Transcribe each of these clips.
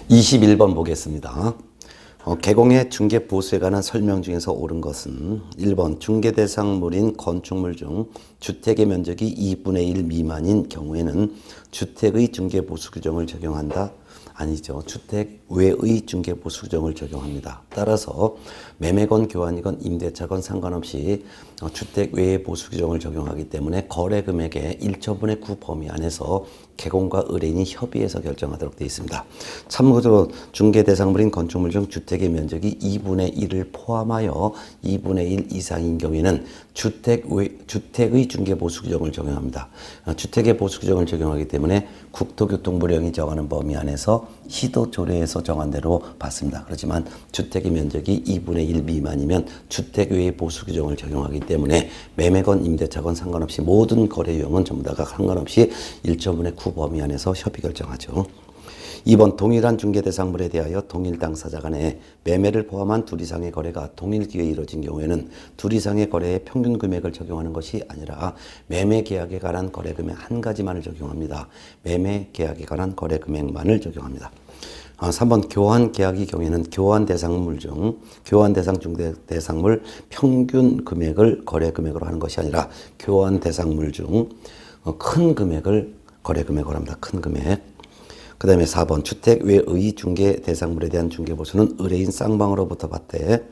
21번 보겠습니다. 개공의 중개 보수에 관한 설명 중에서 옳은 것은 1번 중개 대상물인 건축물 중 주택의 면적이 2분의 1 미만인 경우에는 주택의 중개 보수 규정을 적용한다. 아니죠. 주택 외의 중개 보수 규정을 적용합니다. 따라서 매매건 교환이건 임대차건 상관없이 주택 외의 보수 규정을 적용하기 때문에 거래 금액의 1처분의 9 범위 안에서 개공과 의뢰인이 협의해서 결정하도록 되어 있습니다. 참고로 중개 대상물인 건축물 중 주택의 면적이 2분의 1을 포함하여 2분의 1 이상인 경우에는 주택의 중개 보수 규정을 적용합니다. 주택의 보수 규정을 적용하기 때문에 국토교통부령이 정하는 범위 안에서 시도 조례에서 정한 대로 받습니다. 그렇지만 주택의 면적이 2분의 1 미만이면 주택 외의 보수 규정을 적용하기 때문에 매매건 임대차건 상관없이 모든 거래 유형은 전부 다가 상관없이 1처분의 9 범위 안에서 협의 결정하죠. 2번 동일한 중개 대상물에 대하여 동일 당사자 간의 매매를 포함한 둘 이상의 거래가 동일 기회에 이루어진 경우에는 둘 이상의 거래의 평균 금액을 적용하는 것이 아니라 매매 계약에 관한 거래 금액 한 가지만을 적용합니다. 매매 계약에 관한 거래 금액만을 적용합니다. 3번 교환 계약의 경우에는 교환 대상물 중 교환 대상 중개 대상물 평균 금액을 거래 금액으로 하는 것이 아니라 교환 대상물 중 큰 금액을 거래 금액으로 합니다. 큰 금액. 그 다음에 4번 주택 외의 중개 대상물에 대한 중개보수는 의뢰인 쌍방으로부터 받되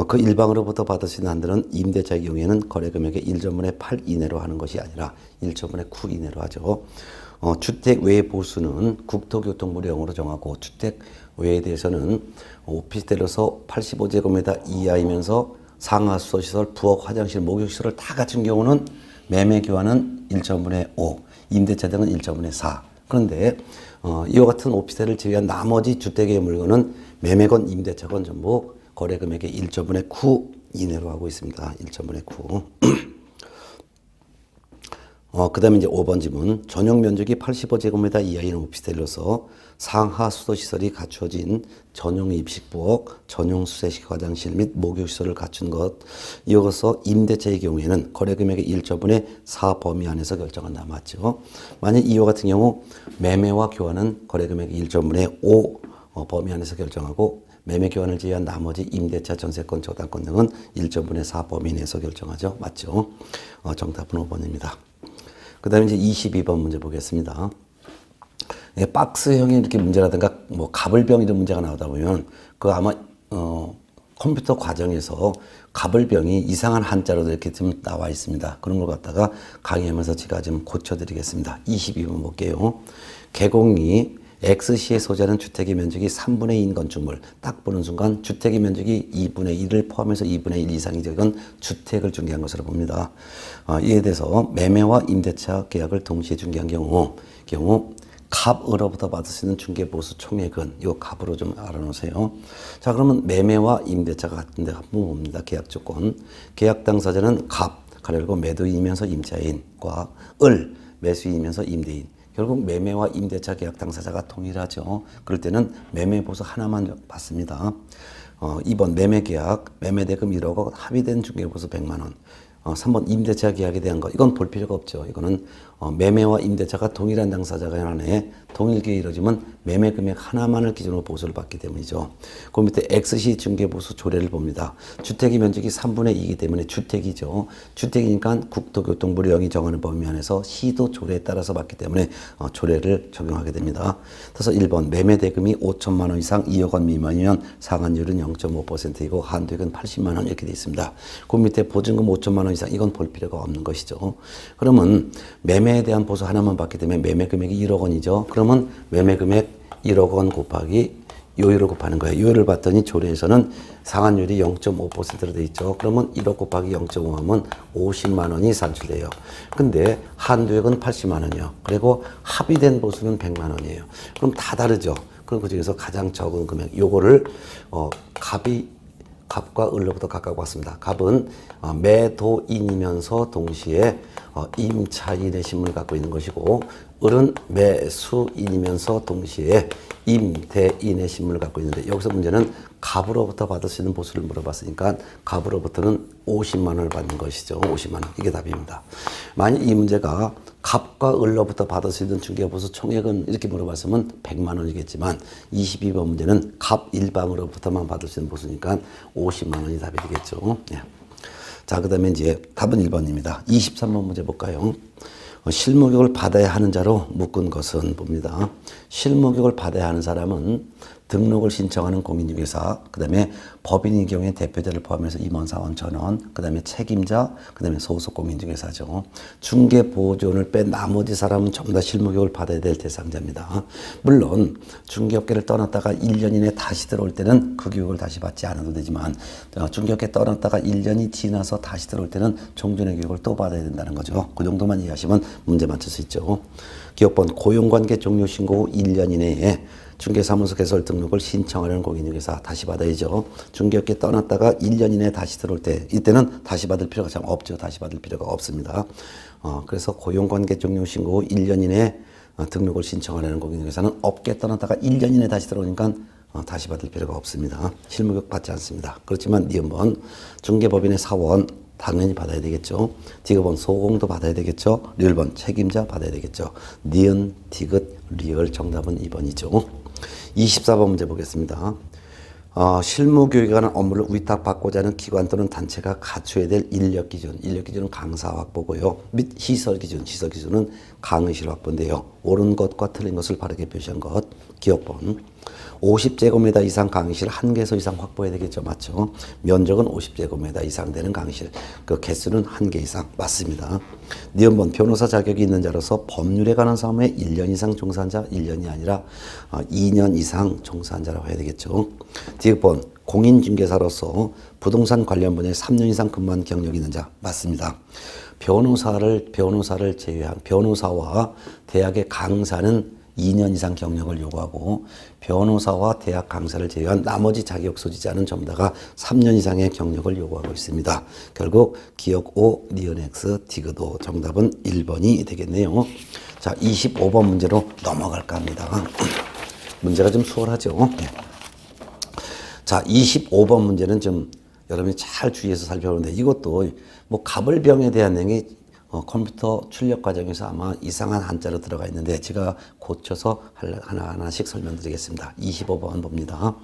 그 일방으로부터 받을 수 있는 한도는 임대차의 경우에는 거래금액의 1전분의 8 이내로 하는 것이 아니라 1전분의 9 이내로 하죠. 주택 외 보수는 국토교통부령으로 정하고 주택 외에 대해서는 오피스텔로서 85제곱미터 이하이면서 상하수소시설, 부엌, 화장실, 목욕시설을 다 갖춘 경우는 매매 교환은 1전분의 5, 임대차 등은 1전분의 4. 그런데 이와 같은 오피스텔을 제외한 나머지 주택의 물건은 매매건 임대차건 전부 거래 금액의 1.분의 9 이내로 하고 있습니다. 1.분의 9. 그 다음에 이제 5번 지문. 전용 면적이 85제곱미터 이하인 오피스텔로서 상하 수도시설이 갖추어진 전용 입식부엌, 전용 수세식 화장실 및 목욕시설을 갖춘 것. 이어서 임대차의 경우에는 거래금액의 1.분의 4 범위 안에서 결정한다. 맞죠? 만약 이와 같은 경우 매매와 교환은 거래금액의 1.분의 5 범위 안에서 결정하고 매매 교환을 제외한 나머지 임대차, 전세권, 저당권 등은 1.분의 4 범위 내에서 결정하죠. 맞죠? 정답은 5번입니다. 그 다음에 이제 22번 문제 보겠습니다. 박스형의 이렇게 문제라든가 뭐 가불병 이런 문제가 나오다 보면 그 아마 컴퓨터 과정에서 가불병이 이상한 한자로 이렇게 좀 나와 있습니다. 그런 걸 갖다가 강의하면서 제가 좀 고쳐드리겠습니다. 22번 볼게요. 개공이 X시에 소재하는 주택의 면적이 3분의 2인 건축물. 딱 보는 순간 주택의 면적이 2분의 1을 포함해서 2분의 1 이상이죠. 이건 주택을 중개한 것으로 봅니다. 이에 대해서 매매와 임대차 계약을 동시에 중개한 경우 갑으로부터 받을 수 있는 중개보수 총액은 이 갑으로 좀 알아놓으세요. 자, 그러면 매매와 임대차가 같은데 한번 봅니다. 계약 조건. 계약 당사자는 갑, 가려고 매도인이면서 임차인과 을, 매수인이면서 임대인. 결국 매매와 임대차 계약 당사자가 동일하죠. 그럴 때는 매매보수 하나만 받습니다. 2번 매매계약, 매매대금 1억 원, 합의된 중개보수 100만 원. 3번 임대차 계약에 대한 것. 이건 볼 필요가 없죠. 이거는 매매와 임대차가 동일한 당사자 간에 동일기에 이루어지면 매매 금액 하나만을 기준으로 보수를 받기 때문이죠. 그 밑에 X시 중개보수 조례를 봅니다. 주택의 면적이 3분의 2이기 때문에 주택이죠. 주택이니까 국토교통부령이 정하는 범위 안에서 시도 조례에 따라서 받기 때문에 조례를 적용하게 됩니다. 그래서 1번 매매 대금이 5천만 원 이상 2억 원 미만이면 상한율은 0.5%이고 한도액은 80만 원 이렇게 되어 있습니다. 그 밑에 보증금 5천만 원 이상 이건 볼 필요가 없는 것이죠. 그러면 매매에 대한 보수 하나만 받기 때문에 매매 금액이 1억 원이죠. 그러면 매매 금액 1억 원 곱하기 요율을 곱하는 거예요. 요율을 봤더니 조례에서는 상한율이 0.5%로 되어 있죠. 그러면 1억 곱하기 0.5 하면 50만 원이 산출돼요. 근데 한도액은 80만 원이요. 그리고 합의된 보수는 100만 원이에요. 그럼 다 다르죠. 그럼 그 중에서 가장 적은 금액 요거를 갑과 을로부터 각각 받습니다. 갑은 매도인이면서 동시에 임차인의 신분을 갖고 있는 것이고, 을은 매수인이면서 동시에 임대인의 신분을 갖고 있는데, 여기서 문제는 갑으로부터 받을 수 있는 보수를 물어봤으니까 갑으로부터는 50만 원을 받는 것이죠. 50만 원. 이게 답입니다. 만약 이 문제가 갑과 을로부터 받을 수 있는 중개보수 총액은 이렇게 물어봤으면 100만 원이겠지만 22번 문제는 갑 일방으로부터만 받을 수 있는 보수니까 50만 원이 답이 되겠죠. 예. 자, 그 다음에 이제 답은 1번입니다. 23번 문제 볼까요? 실무교육을 받아야 하는 자로 묶은 것은 봅니다. 실무교육을 받아야 하는 사람은 등록을 신청하는 공인중개사, 그 다음에 법인의 경우에 대표자를 포함해서 임원 사원 전원, 그 다음에 책임자, 그 다음에 소속 공인중개사죠. 중개보조원을 뺀 나머지 사람은 전부 다 실무교육을 받아야 될 대상자입니다. 물론 중개업계를 떠났다가 1년 이내 다시 들어올 때는 그 교육을 다시 받지 않아도 되지만, 중개업계 떠났다가 1년이 지나서 다시 들어올 때는 종전의 교육을 또 받아야 된다는 거죠. 그 정도만 이해하시면 문제 맞출 수 있죠. 기업번 고용관계 종료 신고 후 1년 이내에 중개사무소 개설 등록을 신청하려는 공인중개사 다시 받아야죠. 중개업계 떠났다가 1년 이내에 다시 들어올 때, 이때는 다시 받을 필요가 참 없죠. 다시 받을 필요가 없습니다. 그래서 고용관계 종료 신고 후 1년 이내에 등록을 신청하려는 공인중개사는 업계 떠났다가 1년 이내에 다시 들어오니까 다시 받을 필요가 없습니다. 실무교육 받지 않습니다. 그렇지만 니은번 중개법인의 사원 당연히 받아야 되겠죠. 디귿번 소공도 받아야 되겠죠. 리을번 책임자 받아야 되겠죠. 니은, 디귿, 리을 정답은 2번이죠. 24번 문제 보겠습니다. 실무교육에 관한 업무를 위탁받고자 하는 기관 또는 단체가 갖춰야 될 인력기준. 인력기준은 강사 확보고요. 및 시설기준. 시설기준은 강의실 확보인데요. 옳은 것과 틀린 것을 바르게 표시한 것. 기억번. 50제곱미터 이상 강의실 1개소 이상 확보해야 되겠죠. 맞죠? 면적은 50제곱미터 이상 되는 강의실. 그 개수는 1개 이상. 맞습니다. 니은번 변호사 자격이 있는 자로서 법률에 관한 사무에 1년 이상 종사한 자, 1년이 아니라 2년 이상 종사한 자라고 해야 되겠죠. 디귿번 공인중개사로서 부동산 관련 분야에 3년 이상 근무한 경력이 있는 자. 맞습니다. 변호사를 제외한 변호사와 대학의 강사는 2년 이상 경력을 요구하고, 변호사와 대학 강사를 제외한 나머지 자격 소지자는 전부 다가 3년 이상의 경력을 요구하고 있습니다. 결국 기억 O, 니은 X, 디귿 O. 정답은 1번이 되겠네요. 자, 25번 문제로 넘어갈까 합니다. 문제가 좀 수월하죠. 네. 자, 25번 문제는 좀 여러분이 잘 주의해서 살펴보는데, 이것도 뭐 갑을병에 대한 내용이 컴퓨터 출력 과정에서 아마 이상한 한자로 들어가 있는데 제가 고쳐서 하나하나씩 설명드리겠습니다. 25번 봅니다.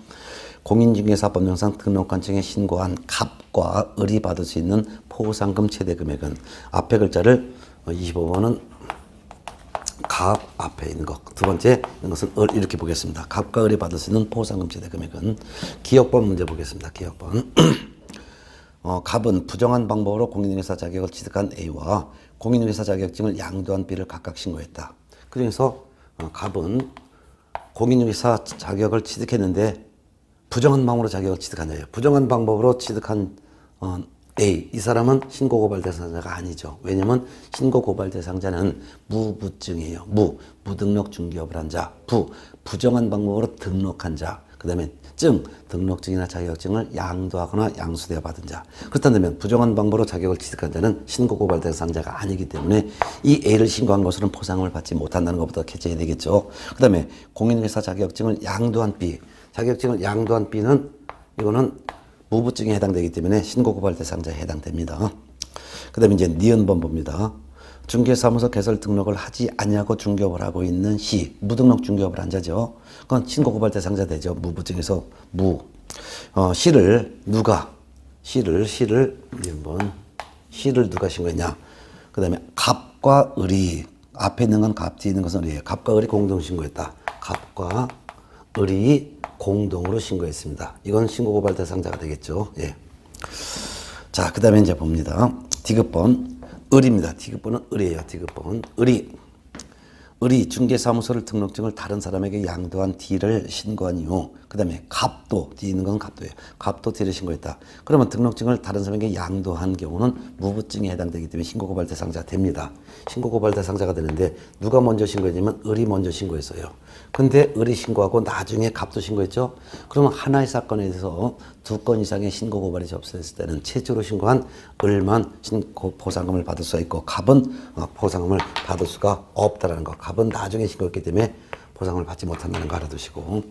공인중개사 법령상 등록관청에 신고한 갑과 을이 받을 수 있는 포상금 최대 금액은, 앞에 글자를 25번은 갑 앞에 있는 것, 두 번째 이것은 을, 이렇게 보겠습니다. 갑과 을이 받을 수 있는 포상금 최대 금액은, 기억번 문제 보겠습니다. 기억번. 갑은 부정한 방법으로 공인중개사 자격을 취득한 A와 공인중개사 자격증을 양도한 B를 각각 신고했다. 그래서 갑은 공인중개사 자격을 취득했는데 부정한 방법으로 자격을 취득한 자예요. 부정한 방법으로 취득한 A, 이 사람은 신고고발 대상자가 아니죠. 왜냐면 신고고발 대상자는 무부증이에요. 무등록 중개업을 한 자. 부정한 방법으로 등록한 자. 그 다음에 등록증이나 자격증을 양도하거나 양수되어 받은 자. 그렇다면 부정한 방법으로 자격을 취득한 자는 신고고발 대상자가 아니기 때문에 이 A를 신고한 것으로는 포상을 받지 못한다는 것부터 캐치해야 되겠죠. 그 다음에 공인중개사 자격증을 양도한 B. 자격증을 양도한 B는 이거는 무부증에 해당되기 때문에 신고고발 대상자에 해당됩니다. 그 다음에 이제 니은번 봅니다. 중개사무소 개설 등록을 하지 않냐고 중개업을 하고 있는 시, 무등록 중개업을 한 자죠. 그건 신고고발 대상자 되죠. 무부증에서 시를 누가, 시를 누가 신고했냐. 그 다음에 갑과 을이, 앞에 있는 건 갑, 뒤에 있는 것은 을이에요. 갑과 을이 공동 신고했다. 갑과 을이 공동으로 신고했습니다. 이건 신고고발 대상자가 되겠죠. 예. 자, 그 다음에 이제 봅니다. 디귿번. 을입니다. 디귿번은 을이에요. 디귿번. 을이 중개사무소를 등록증을 다른 사람에게 양도한 D를 신고한 이후 그 다음에 갑도, 뒤에 있는 건 갑도예요. 갑도 D를 신고했다. 그러면 등록증을 다른 사람에게 양도한 경우는 무부증에 해당되기 때문에 신고고발 대상자가 됩니다. 신고고발 대상자가 되는데 누가 먼저 신고했냐면 을이 먼저 신고했어요. 근데 을이 신고하고 나중에 갑도 신고했죠. 그러면 하나의 사건에 대해서 2건 이상의 신고고발이 접수됐을 때는 최초로 신고한 을만 보상금을 받을 수가 있고 갑은 보상금을 받을 수가 없다라는 거. 갑은 나중에 신고했기 때문에 보상을 받지 못한다는 거 알아두시고,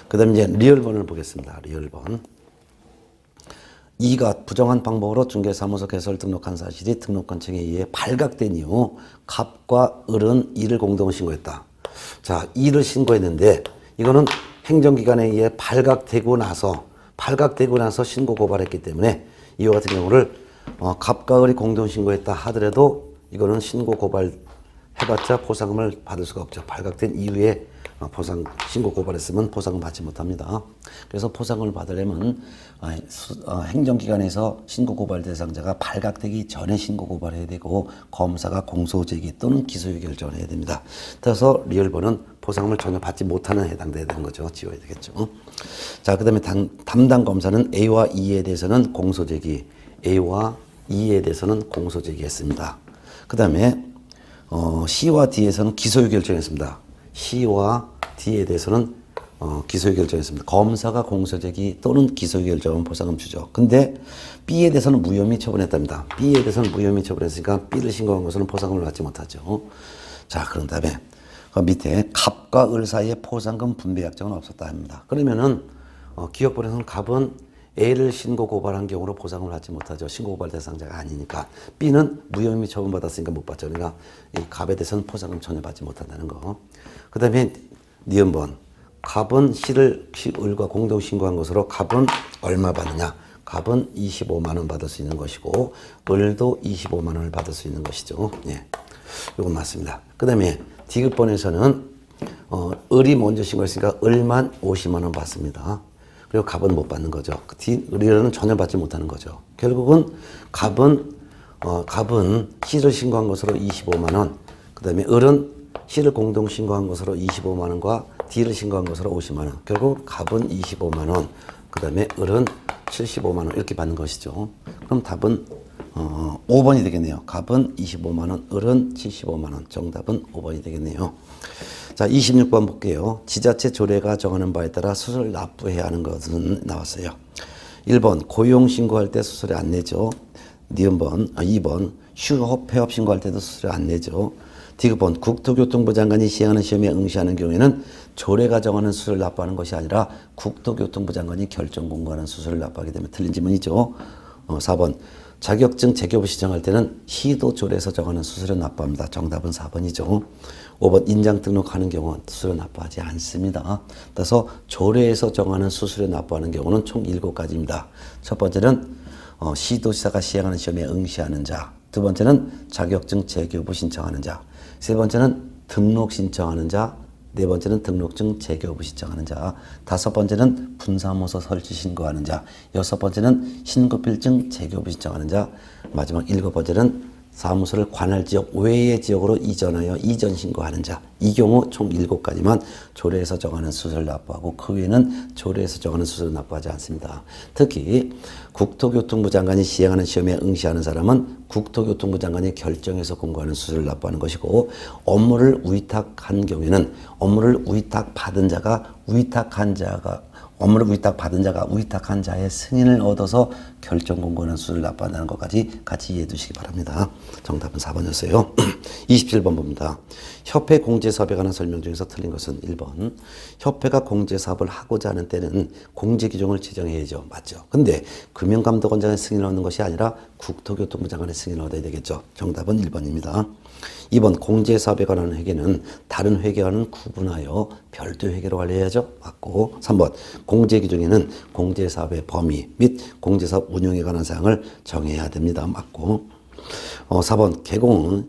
그 다음에 이제 리얼번을 보겠습니다. 리얼번. 이가 부정한 방법으로 중개사무소 개설 등록한 사실이 등록관청에 의해 발각된 이후 갑과 을은 이를 공동 신고했다. 자, 이를 신고했는데 이거는 행정기관에 의해 발각되고 나서 신고 고발했기 때문에 이와 같은 경우를 갑과 을이 공동 신고했다 하더라도 이거는 신고 고발 해봤자 보상금을 받을 수가 없죠. 발각된 이후에 신고 고발했으면 보상금 받지 못합니다. 그래서 보상금을 받으려면 행정기관에서 신고 고발 대상자가 발각되기 전에 신고 고발해야 되고 검사가 공소 제기 또는 기소유 결정을 해야 됩니다. 따라서 리얼번은 보상금을 전혀 받지 못하는 해당돼야 되는 거죠. 지워야 되겠죠. 자, 그 다음에 담당 검사는 A와 E에 대해서는 공소 제기, A와 E에 대해서는 공소 제기했습니다. 그 다음에 C와 D에서는 기소유 결정했습니다. C와 D에 대해서는 기소유 결정했습니다. 검사가 공소제기 또는 기소유 결정은 보상금 주죠. 근데 B에 대해서는 무혐의 처분했답니다. B에 대해서는 무혐의 처분했으니까 B를 신고한 것은 보상금을 받지 못하죠. 자, 그런 다음에 밑에 갑과 을 사이에 포상금 분배 약정은 없었다 합니다. 그러면은 기업본에서는 갑은 A를 신고 고발한 경우로 보상을 받지 못하죠. 신고 고발 대상자가 아니니까. B는 무혐의 처분받았으니까 못 받죠. 그러니까 이 갑에 대해서는 포상금 전혀 받지 못한다는 거. 그 다음에 니은번. 갑은 을과 공동 신고한 것으로 갑은 얼마 받느냐. 갑은 25만 원 받을 수 있는 것이고 을도 25만 원을 받을 수 있는 것이죠. 예, 이건 맞습니다. 그 다음에 D급본에서는 을이 먼저 신고했으니까 을만 50만 원 받습니다. 그리고 갑은 못 받는 거죠. 을은 전혀 받지 못하는 거죠. 결국은 갑은 C를 신고한 것으로 25만 원, 그 다음에 을은 C를 공동 신고한 것으로 25만 원과 D를 신고한 것으로 50만 원. 결국 갑은 25만 원, 그 다음에 을은 75만 원 이렇게 받는 것이죠. 그럼 답은 5번이 되겠네요. 갑은 25만 원, 을은 75만 원. 정답은 5번이 되겠네요. 자, 26번 볼게요. 지자체 조례가 정하는 바에 따라 수수료를 납부해야 하는 것은 나왔어요. 1번 고용 신고할 때 수수료 안 내죠. 2번 휴업 폐업 신고할 때도 수수료 안 내죠. D급본 국토교통부 장관이 시행하는 시험에 응시하는 경우에는 조례가 정하는 수수료를 납부하는 것이 아니라 국토교통부 장관이 결정 공고하는 수수료를 납부하게 되면 틀린 지문이죠. 4번 자격증 재교부 시정할 때는 시도 조례에서 정하는 수수료 납부합니다. 정답은 4번이죠. 5번 인장 등록하는 경우는 수수료 납부하지 않습니다. 따라서 조례에서 정하는 수수료 납부하는 경우는 총 7가지입니다. 첫 번째는 시도지사가 시행하는 시험에 응시하는 자, 두 번째는 자격증 재교부 신청하는 자, 세 번째는 등록 신청하는 자, 네 번째는 등록증 재교부 신청하는 자, 다섯 번째는 분사무소 설치 신고하는 자, 여섯 번째는 신고필증 재교부 신청하는 자, 마지막 7번째는 사무소를 관할 지역 외의 지역으로 이전하여 이전 신고하는 자. 이 경우 총 7가지만 조례에서 정하는 수수료를 납부하고 그 외에는 조례에서 정하는 수수료를 납부하지 않습니다. 특히 국토교통부 장관이 시행하는 시험에 응시하는 사람은 국토교통부 장관이 결정해서 공고하는 수수료를 납부하는 것이고, 업무를 위탁한 경우에는 업무를 위탁받은 자가 업무를 위탁받은 자가 위탁한 자의 승인을 얻어서 결정 공고하는 수수료를 납부한다는 것까지 같이 이해해 두시기 바랍니다. 정답은 4번이었어요. 27번 봅니다. 협회 공제사업에 관한 설명 중에서 틀린 것은 1번. 협회가 공제사업을 하고자 하는 때는 공제규정을 제정해야죠. 맞죠? 근데 금융감독원장의 승인을 얻는 것이 아니라 국토교통부 장관의 승인을 얻어야 되겠죠. 정답은 1번입니다. 2번 공제사업에 관한 회계는 다른 회계와는 구분하여 별도 회계로 관리해야죠. 맞고. 3번 공제규정에는 공제사업의 범위 및 공제사업 운영에 관한 사항을 정해야 됩니다. 맞고. 4번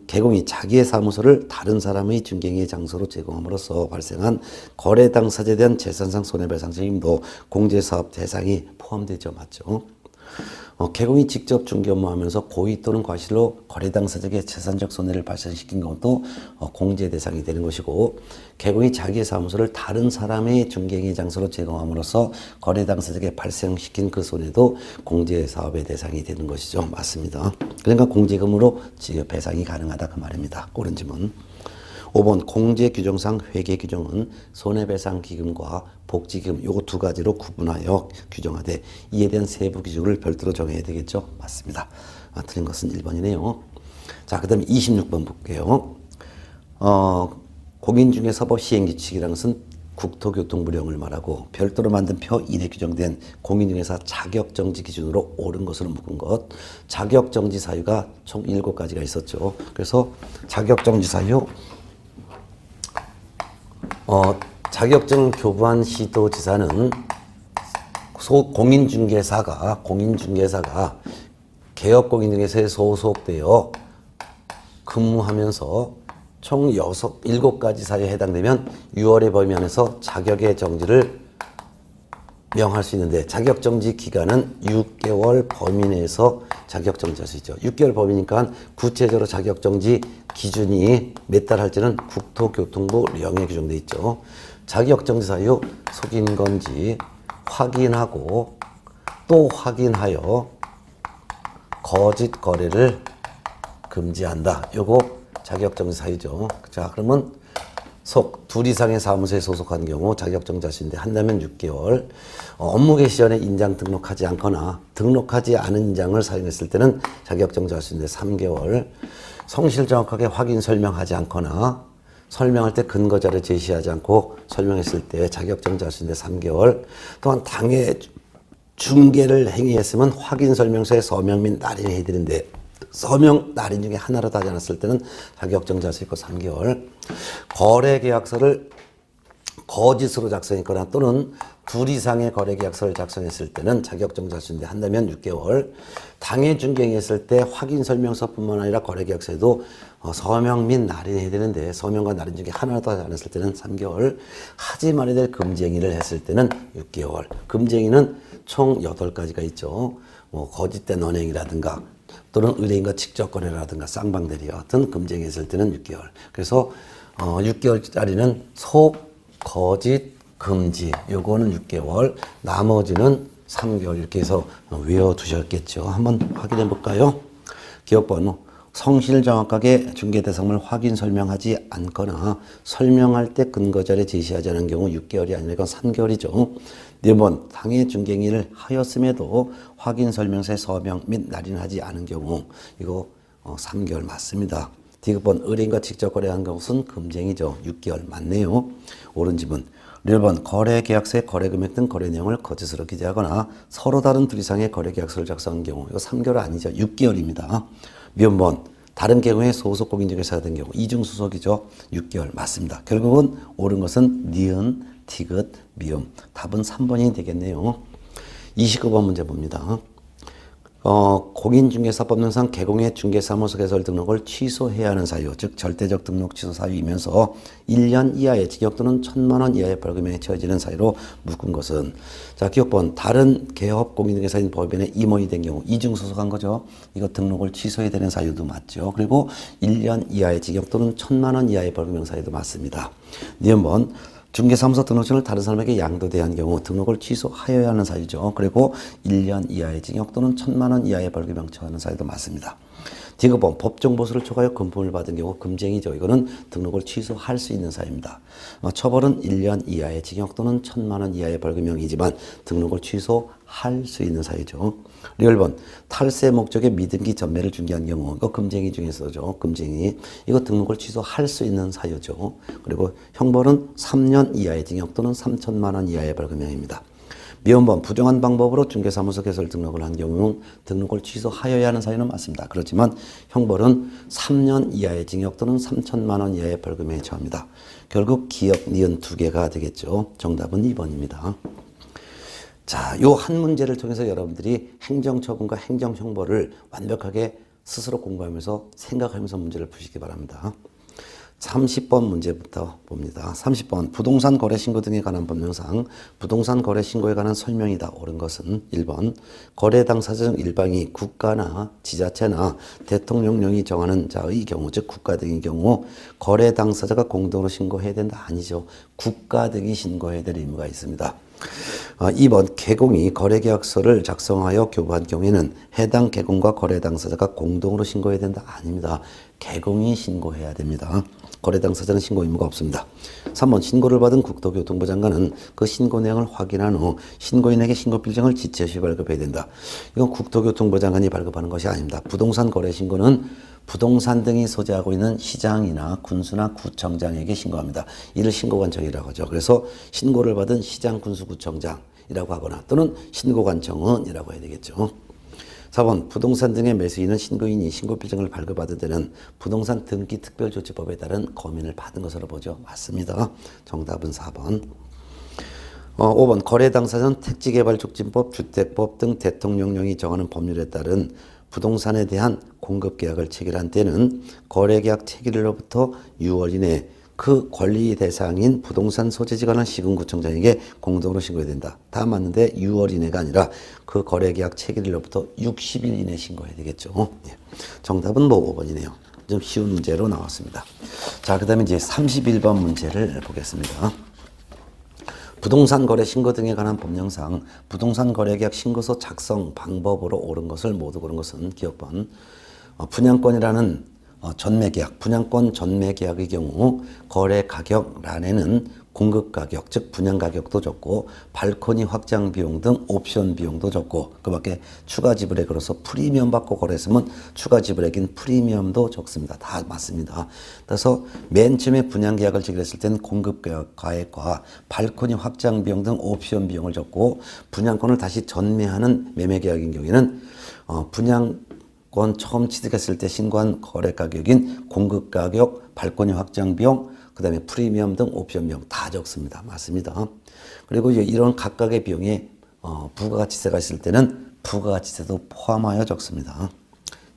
개공이 자기의 사무소를 다른 사람의 중개인의 장소로 제공함으로써 발생한 거래 당사자에 대한 재산상 손해배상 책임도 공제사업 대상이 포함되죠. 맞죠? 개공이 직접 중개 업무하면서 고의 또는 과실로 거래 당사자에게 재산적 손해를 발생시킨 것도 공제 대상이 되는 것이고, 개공이 자기의 사무소를 다른 사람의 중개행위 장소로 제공함으로써 거래 당사자에게 발생시킨 그 손해도 공제 사업의 대상이 되는 것이죠. 맞습니다. 그러니까 공제금으로 배상이 가능하다 그 말입니다. 옳은 질문. 5번 공제 규정상 회계 규정은 손해배상 기금과 복지기금 요거 두 가지로 구분하여 규정하되 이에 대한 세부 기준을 별도로 정해야 되겠죠. 맞습니다. 틀린 것은 1번이네요. 자, 그 다음에 26번 볼게요. 공인중개사법 시행규칙이라는 것은 국토교통부령을 말하고 별도로 만든 표 1에 규정된 공인중개사 자격정지 기준으로 옳은 것으로 묶은 것. 자격정지 사유가 총 7가지가 있었죠. 그래서 자격정지 사유 자격증을 교부한 시도지사는 공인중개사가 개업공인중개사에 소속되어 근무하면서 총 7가지 사유에 해당되면 6월의 범위 안에서 자격의 정지를 명할 수 있는데, 자격정지 기간은 6개월 범위 내에서 자격정지할 수 있죠. 6개월 범위니까 구체적으로 자격정지 기준이 몇 달 할지는 국토교통부 령에 규정되어 있죠. 자격정지 사유 속인 건지 확인하고 또 확인하여 거짓 거래를 금지한다. 요거 자격정지 사유죠. 자, 그러면 둘 이상의 사무소에 소속한 경우 자격정지할 수 있는데, 한다면 6개월. 업무 개시 전에 인장 등록하지 않거나 등록하지 않은 인장을 사용했을 때는 자격정지할 수 있는데 3개월. 성실 정확하게 확인 설명하지 않거나 설명할 때 근거자를 제시하지 않고 설명했을 때 자격정지할 수 있는데 3개월. 또한 당해 중개를 행위했으면 확인 설명서에 서명 및 날인해야 되는데 서명 날인 중에 하나라도 하지 않았을 때는 자격정지할 수 있고 3개월. 거래계약서를 거짓으로 작성했거나 또는 둘 이상의 거래계약서를 작성했을 때는 자격정지할 수 있는데, 한다면 6개월. 당해 중개행위했을 때 확인 설명서뿐만 아니라 거래계약서에도 서명 및 날인해야 되는데 서명과 날인 중에 하나라도 하지 않았을 때는 3개월. 하지 말아야 될 금지행위를 했을 때는 6개월. 금지행위는 총 8가지가 있죠. 거짓된 언행이라든가 또는 의뢰인과 직접 거래라든가 쌍방대리 같은 금지행위 했을 때는 6개월. 그래서 6개월짜리는 속, 거짓, 금지 요거는 6개월, 나머지는 3개월 이렇게 해서 외워두셨겠죠. 한번 확인해 볼까요? 기억번호 성실 정확하게 중개대상을 확인 설명하지 않거나 설명할 때 근거자를 제시하지 않은 경우 6개월이 아니라 이건 3개월이죠. 4번 당해 중개행위를 하였음에도 확인 설명서에 서명 및 날인하지 않은 경우 이거 3개월 맞습니다. D번 의뢰인과 직접 거래한 것은 금지행위죠. 6개월 맞네요. 옳은 지문. 1번 거래계약서의 거래금액 등 거래 내용을 거짓으로 기재하거나 서로 다른 둘 이상의 거래계약서를 작성한 경우 이거 3개월 아니죠. 6개월입니다. 미음번 다른 경우에 소속 공인중개사가 된 경우 이중수속이죠. 6개월 맞습니다. 결국은 옳은 것은 니은, 티귿, 미음. 답은 3번이 되겠네요. 29번 문제 봅니다. 공인중개사법령상 개공의 중개사무소 개설 등록을 취소해야 하는 사유, 즉 절대적 등록 취소 사유이면서 1년 이하의 징역 또는 1,000만 원 이하의 벌금에 처해지는 사유로 묶은 것은, 자, 기억번 다른 개업 공인중개사인 법인의 임원이 된 경우 이중소속한 거죠. 이거 등록을 취소해야 되는 사유도 맞죠. 그리고 1년 이하의 징역 또는 1,000만 원 이하의 벌금형 사유도 맞습니다. 니은번 중개사무소 등록증을 다른 사람에게 양도대한 경우 등록을 취소하여야 하는 사유죠. 그리고 1년 이하의 징역 또는 1,000만 원 이하의 벌금형 처하는 사유도 맞습니다. 디귿번 법정 보수를 초과하여 금품을 받은 경우 금지행위죠. 이거는 등록을 취소할 수 있는 사유입니다. 처벌은 1년 이하의 징역 또는 1,000만 원 이하의 벌금형이지만 등록을 취소할 수 있는 사유죠. 리얼번 탈세 목적의 미등기 전매를 중개한 경우 이거 금지행위 중에서죠. 금지행위 이거 등록을 취소할 수 있는 사유죠. 그리고 형벌은 3년 이하의 징역 또는 3,000만 원 이하의 벌금형입니다. 미원번 부정한 방법으로 중개사무소 개설 등록을 한 경우 등록을 취소하여야 하는 사유는 맞습니다. 그렇지만 형벌은 3년 이하의 징역 또는 3,000만 원 이하의 벌금에 처합니다. 결국 기역, 니은 두 개가 되겠죠. 정답은 2번입니다. 자, 요 한 문제를 통해서 여러분들이 행정처분과 행정형벌을 완벽하게 스스로 공부하면서 생각하면서 문제를 푸시기 바랍니다. 30번 문제부터 봅니다. 30번 부동산 거래 신고 등에 관한 법령상 부동산 거래 신고에 관한 설명이다. 옳은 것은 1번 거래 당사자 중 일방이 국가나 지자체나 대통령령이 정하는 자의 경우 즉 국가 등의 경우 거래 당사자가 공동으로 신고해야 된다. 아니죠. 국가 등이 신고해야 될 의무가 있습니다. 2번 개공이 거래계약서를 작성하여 교부한 경우에는 해당 개공과 거래 당사자가 공동으로 신고해야 된다. 아닙니다. 개공이 신고해야 됩니다. 거래 당사자는 신고 의무가 없습니다. 3번 신고를 받은 국토교통부 장관은 그 신고 내용을 확인한 후 신고인에게 신고 필증을 지체 시 발급해야 된다. 이건 국토교통부 장관이 발급하는 것이 아닙니다. 부동산 거래 신고는 부동산 등이 소재하고 있는 시장이나 군수나 구청장에게 신고합니다. 이를 신고관청이라고 하죠. 그래서 신고를 받은 시장, 군수, 구청장이라고 하거나 또는 신고관청은이라고 해야 되겠죠. 4번 부동산 등의 매수인은 신고인이 신고필증을 발급받은 데는 부동산 등기 특별조치법에 따른 검인을 받은 것으로 보죠. 맞습니다. 정답은 4번. 5번 거래 당사자는 택지개발촉진법, 주택법 등 대통령령이 정하는 법률에 따른 부동산에 대한 공급계약을 체결한 때는 거래계약 체결일로부터 6월 이내에 그 권리 대상인 부동산 소재지가 관한 시군구청장에게 공동으로 신고해야 된다. 다 맞는데 6월 이내가 아니라 그 거래계약 체결일로부터 60일 이내 신고해야 되겠죠. 예. 정답은 뭐 5번이네요. 좀 쉬운 문제로 나왔습니다. 자, 그 다음에 이제 31번 문제를 보겠습니다. 부동산 거래 신고 등에 관한 법령상 부동산 거래계약 신고서 작성 방법으로 옳은 것을 모두 고른 것은 기억번 분양권이라는 전매계약, 분양권 전매계약의 경우 거래 가격란에는 공급가격, 즉 분양가격도 적고 발코니 확장 비용 등 옵션 비용도 적고 그 밖에 추가 지불액으로서 프리미엄 받고 거래했으면 추가 지불액인 프리미엄도 적습니다. 다 맞습니다. 그래서 맨 처음에 분양계약을 체결했을 때는 공급가액과 발코니 확장 비용 등 옵션 비용을 적고 분양권을 다시 전매하는 매매계약인 경우에는 분양권 처음 취득했을 때 신고한 거래 가격인 공급 가격, 발코니 확장 비용, 그 다음에 프리미엄 등 옵션 비용 다 적습니다. 맞습니다. 그리고 이제 이런 각각의 비용에 부가가치세가 있을 때는 부가가치세도 포함하여 적습니다.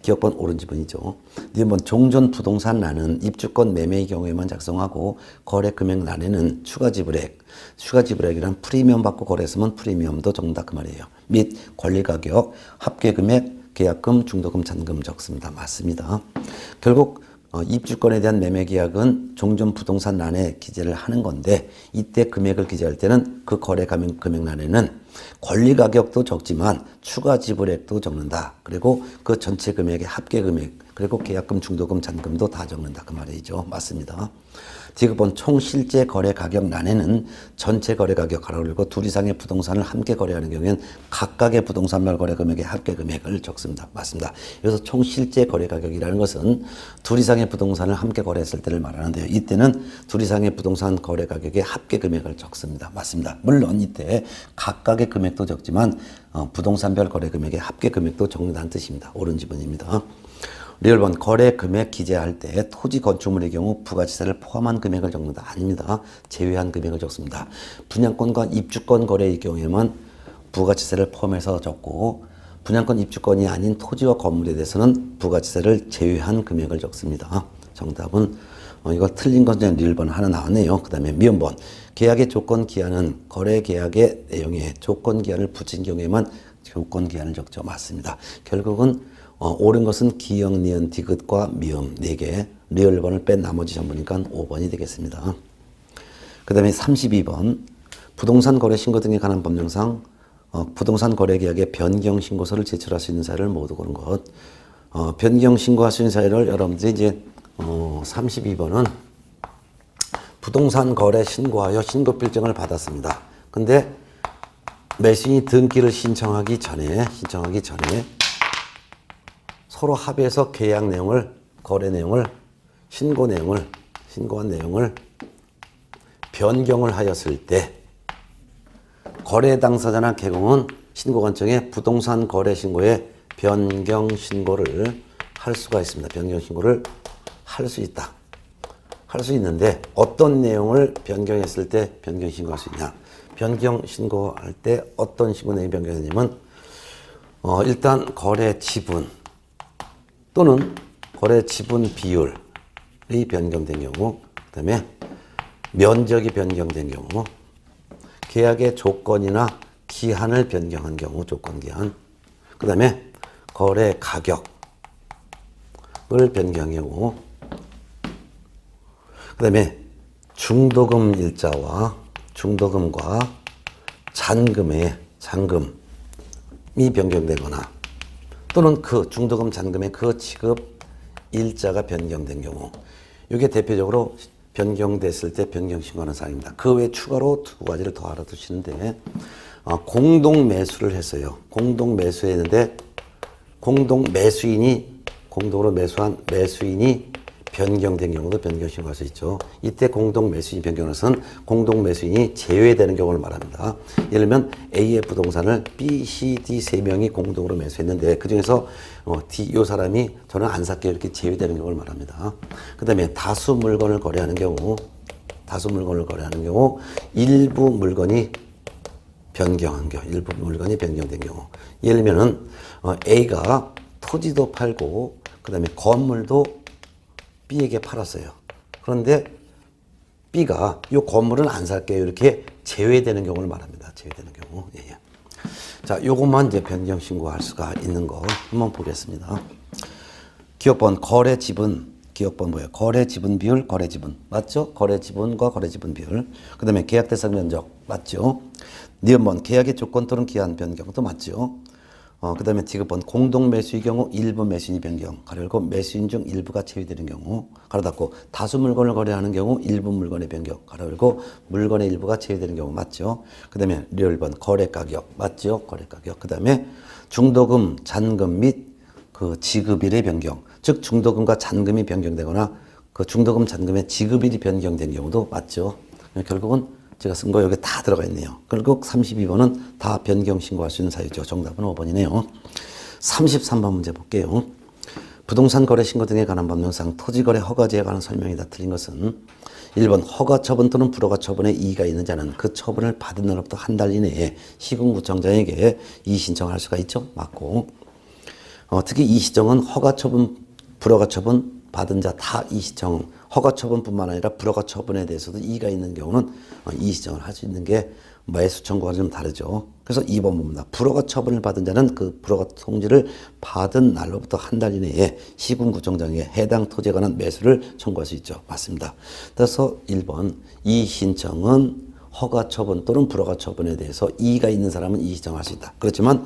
기억번 옳은 지번이죠. 이번 종전 부동산란은 입주권 매매의 경우에만 작성하고 거래 금액란에는 추가 지불액이란 프리미엄 받고 거래했으면 프리미엄도 적는다 그 말이에요. 및 권리가격, 합계금액, 계약금, 중도금, 잔금 적습니다. 맞습니다. 결국 입주권에 대한 매매 계약은 종전 부동산란에 기재를 하는 건데 이때 금액을 기재할 때는 그 거래 금액란에는 권리 가격도 적지만 추가 지불액도 적는다. 그리고 그 전체 금액의 합계 금액 그리고 계약금, 중도금, 잔금도 다 적는다 그 말이죠. 맞습니다. 디귿번 총 실제 거래 가격란에는 전체 거래 가격 가로열고 둘 이상의 부동산을 함께 거래하는 경우에는 각각의 부동산별 거래 금액의 합계 금액을 적습니다. 맞습니다. 그래서 총 실제 거래 가격이라는 것은 둘 이상의 부동산을 함께 거래했을 때를 말하는데요. 이때는 둘 이상의 부동산 거래 가격의 합계 금액을 적습니다. 맞습니다. 물론 이때 각각의 금액도 적지만 부동산별 거래 금액의 합계 금액도 적는다는 뜻입니다. 옳은 지문입니다. 리얼번 거래 금액 기재할 때 토지 건축물의 경우 부가치세를 포함한 금액을 적는다. 아닙니다. 제외한 금액을 적습니다. 분양권과 입주권 거래의 경우에만 부가치세를 포함해서 적고 분양권 입주권이 아닌 토지와 건물에 대해서는 부가치세를 제외한 금액을 적습니다. 정답은 이거 틀린 건 리얼번 하나 나왔네요. 그 다음에 미음번 계약의 조건 기한은 거래 계약의 내용에 조건 기한을 붙인 경우에만 조건 기한을 적죠. 맞습니다. 결국은 옳은 것은 기역, 니은, 디귿과 미음 4개, 리얼번을 뺀 나머지 전부니까 5번이 되겠습니다. 그 다음에 32번 부동산 거래 신고 등에 관한 법령상 부동산 거래 계약의 변경 신고서를 제출할 수 있는 사유를 모두 고른 것. 변경 신고할 수 있는 사유를 여러분들이 이제 32번은 부동산 거래 신고하여 신고 필증을 받았습니다. 근데 매수인이 등기를 신청하기 전에 서로 합의해서 계약 내용을, 거래 내용을, 신고한 내용을 변경을 하였을 때 거래 당사자나 개공은 신고관청에 부동산 거래 신고에 변경 신고를 할 수가 있습니다. 변경 신고를 할 수 있다. 할 수 있는데 어떤 내용을 변경했을 때 변경 신고할 수 있냐. 변경 신고할 때 어떤 신고 내용이 변경되냐면 일단 거래 지분 또는 거래 지분 비율 변경된 경우, 그 다음에 면적이 변경된 경우, 계약의 조건이나 기한을 변경한 경우, 조건 기한, 그 다음에 거래 가격을 변경한 경우, 그 다음에 중도금 일자와 중도금과 잔금이 변경되거나 또는 그 중도금 잔금의 그 지급 일자가 변경된 경우, 이게 대표적으로 변경됐을 때 변경 신고하는 사항입니다. 그 외에 추가로 두 가지를 더 알아두시는데, 공동 매수를 했어요. 공동 매수했는데 공동 매수인이 공동으로 매수한 매수인이 변경된 경우도 변경 신고할 수 있죠. 이때 공동 매수인이 변경해서는 공동 매수인이 제외되는 경우를 말합니다. 예를 들면 A의 부동산을 B, C, D 세 명이 공동으로 매수했는데 그 중에서 D 요 사람이 저는 안 살게요 이렇게 제외되는 경우를 말합니다. 그 다음에 다수 물건을 거래하는 경우 일부 물건이 변경된 경우, 예를 들면은 A가 토지도 팔고 그 다음에 건물도 B에게 팔았어요. 그런데 B가 이 건물은 안 살게요 이렇게 제외되는 경우를 말합니다. 제외되는 경우. 예. 자, 요것만 이제 변경 신고할 수가 있는 거 한번 보겠습니다. 기업번 거래 지분, 기업번 뭐예요? 거래 지분 비율, 거래 지분 맞죠? 거래 지분과 거래 지분 비율. 그다음에 계약 대상 면적 맞죠? 니은번 계약의 조건 또는 기한 변경도 맞죠? 그 다음에 지급번 공동 매수의 경우 일부 매수인이 변경, 가로 열고 매수인 중 일부가 제외되는 경우, 가로 닫고 다수 물건을 거래하는 경우 일부 물건의 변경, 가로 열고 물건의 일부가 제외되는 경우 맞죠? 그 다음에 리얼번 거래 가격 맞죠? 거래 가격. 그 다음에 중도금, 잔금 및 그 지급일의 변경, 즉 중도금과 잔금이 변경되거나 그 중도금, 잔금의 지급일이 변경된 경우도 맞죠? 결국은 제가 쓴 거 여기 다 들어가 있네요. 결국 32번은 다 변경 신고할 수 있는 사유죠. 정답은 5번이네요. 33번 문제 볼게요. 부동산 거래 신고 등에 관한 법령상 토지거래 허가제에 관한 설명이 다 틀린 것은 1번 허가 처분 또는 불허가 처분에 이의가 있는 자는 그 처분을 받은 날로부터 한 달 이내에 시군구청장에게 이의 신청할 수가 있죠. 맞고, 특히 이의 신청은 허가 처분, 불허가 처분 받은 자 다 이의 신청, 허가 처분뿐만 아니라 불허가 처분에 대해서도 이의가 있는 경우는 이의 신청을 할 수 있는 게 매수 청구가 좀 다르죠. 그래서 2번 봅니다. 불허가 처분을 받은 자는 그 불허가 통지를 받은 날로부터 한 달 이내에 시군구청장에게 해당 토지에 관한 매수를 청구할 수 있죠. 맞습니다. 그래서 1번 이의 신청은 허가 처분 또는 불허가 처분에 대해서 이의가 있는 사람은 이의 신청할 수 있다. 그렇지만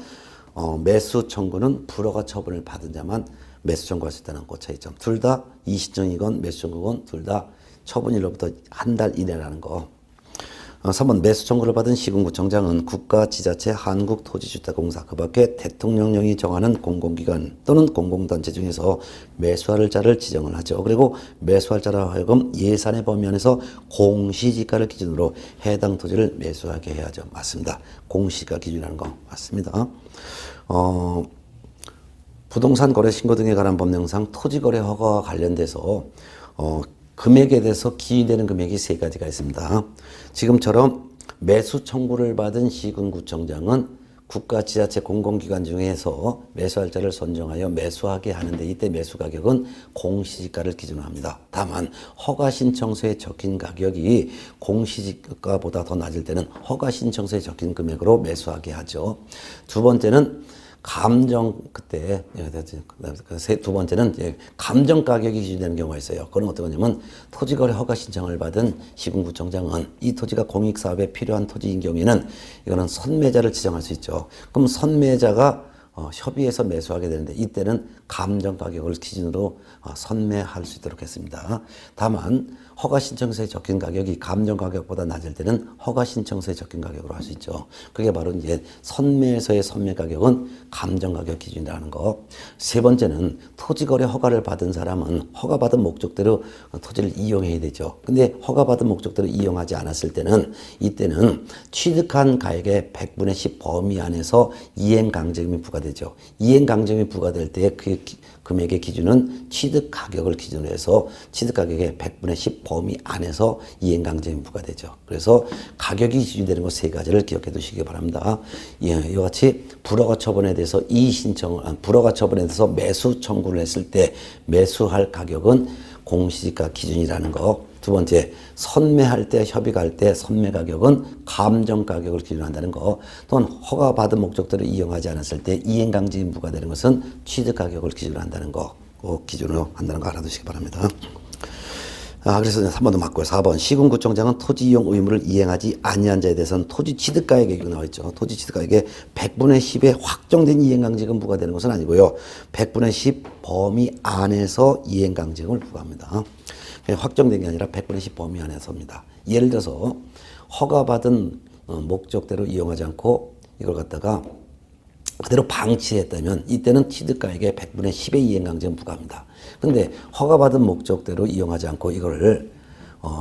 매수 청구는 불허가 처분을 받은 자만 매수 청구할 수 있다는 그 차이점. 둘 다 이의 신청이건 매수 청구건 둘 다 처분일로부터 한 달 이내라는 거. 3번 매수 청구를 받은 시군구청장은 국가, 지자체, 한국토지주택공사 그 밖에 대통령령이 정하는 공공기관 또는 공공단체 중에서 매수할 자를 지정을 하죠. 그리고 매수할 자라 하여금 예산의 범위 안에서 공시지가를 기준으로 해당 토지를 매수하게 해야죠. 맞습니다. 공시지가 기준이라는 거 맞습니다. 부동산 거래 신고 등에 관한 법령상 토지거래 허가와 관련돼서 금액에 대해서 기인되는 금액이 세 가지가 있습니다. 지금처럼 매수 청구를 받은 시군구청장은 국가, 지자체, 공공기관 중에서 매수할 자를 선정하여 매수하게 하는데 이때 매수 가격은 공시지가를 기준으로 합니다. 다만 허가 신청서에 적힌 가격이 공시지가보다 더 낮을 때는 허가 신청서에 적힌 금액으로 매수하게 하죠. 두 번째는 두 번째는 감정 가격이 기준되는 경우가 있어요. 그건 어떤 거냐면 토지거래 허가 신청을 받은 시군구청장은 이 토지가 공익사업에 필요한 토지인 경우에는 이거는 선매자를 지정할 수 있죠. 그럼 선매자가 협의해서 매수하게 되는데 이때는 감정 가격을 기준으로 선매할 수 있도록 했습니다. 다만 허가 신청서에 적힌 가격이 감정 가격보다 낮을 때는 허가 신청서에 적힌 가격으로 할 수 있죠. 그게 바로 이제 선매에서의 선매 가격은 감정 가격 기준이라는 거. 세 번째는 토지거래 허가를 받은 사람은 허가받은 목적대로 토지를 이용해야 되죠. 근데 허가받은 목적대로 이용하지 않았을 때는 이때는 취득한 가액의 100분의 10 범위 안에서 이행강제금이 부과되죠. 이행강제금이 부과될 때 그 금액의 기준은 취득 가격을 기준으로 해서 취득 가격의 100분의 10 범위 안에서 이행강제금이 부과되죠. 그래서 가격이 기준되는 것 세 가지를 기억해 두시기 바랍니다. 이와 같이 불허가 처분에 대해서 불허가 처분에 대해서 매수 청구를 했을 때 매수할 가격은 공시지가 기준이라는 거. 두 번째, 선매할 때, 협의할 때 선매 가격은 감정 가격을 기준한다는 거. 또한 허가받은 목적대로 이용하지 않았을 때 이행강제이 부과되는 것은 취득 가격을 기준으로 한다는 거. 기준으로 한다는 거 알아두시기 바랍니다. 그래서 3번도 맞고요. 4번 시군구청장은 토지 이용 의무를 이행하지 아니한 자에 대해서는 토지 취득가액이 나와 있죠. 토지 취득가액의 100분의 10의 확정된 이행강제금 부과되는 것은 아니고요. 100분의 10 범위 안에서 이행강제금을 부과합니다. 확정된 게 아니라 100분의 10 범위 안에서입니다. 예를 들어서 허가받은 목적대로 이용하지 않고 이걸 갖다가 그대로 방치했다면 이때는 취득가액의 100분의 10의 이행강제금 부과합니다. 근데 허가받은 목적대로 이용하지 않고 이거를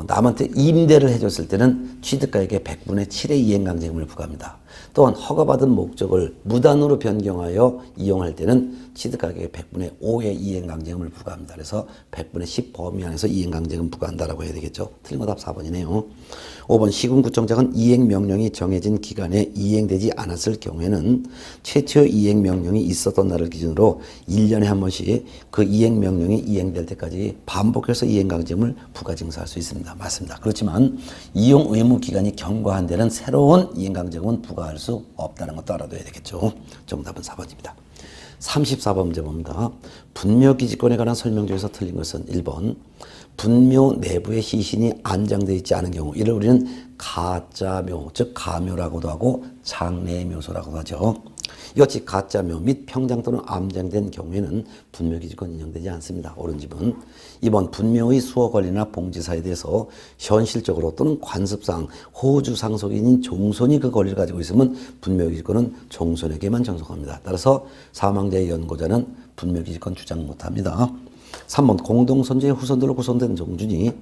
남한테 임대를 해줬을 때는 취득가액의 100분의 7의 이행강제금을 부과합니다. 또한 허가받은 목적을 무단으로 변경하여 이용할 때는 취득가격의 100분의 5의 이행강제금을 부과합니다. 그래서 100분의 10 범위 안에서 이행강제금 부과한다라고 해야 되겠죠. 틀린 거 답 4번이네요. 5번 시군구청장은 이행명령이 정해진 기간에 이행되지 않았을 경우에는 최초 이행명령이 있었던 날을 기준으로 1년에 한 번씩 그 이행명령이 이행될 때까지 반복해서 이행강제금을 부과징수할 수 있습니다. 맞습니다. 그렇지만 이용 의무 기간이 경과한 데는 새로운 이행강제금은 부과할 수 없다는 것도 알아둬야 되겠죠. 정답은 4번입니다. 34번 문제 봅니다. 분묘기지권에 관한 설명 중에서 틀린 것은 1번 분묘 내부에 시신이 안장되어 있지 않은 경우 이를 우리는 가짜묘 즉 가묘라고도 하고 장례묘소라고도 하죠. 이같이 가짜묘 및 평장 또는 암장된 경우에는 분묘기지권 인정되지 않습니다. 옳은 집은 2번 분묘의 수호 권리나 봉지사에 대해서 현실적으로 또는 관습상 호주 상속인인 종손이 그 권리를 가지고 있으면 분묘기지권은 종손에게만 전속합니다. 따라서 사망자의 연고자는 분묘기지권 주장 못합니다. 3번 공동선조의 후손들로 구성된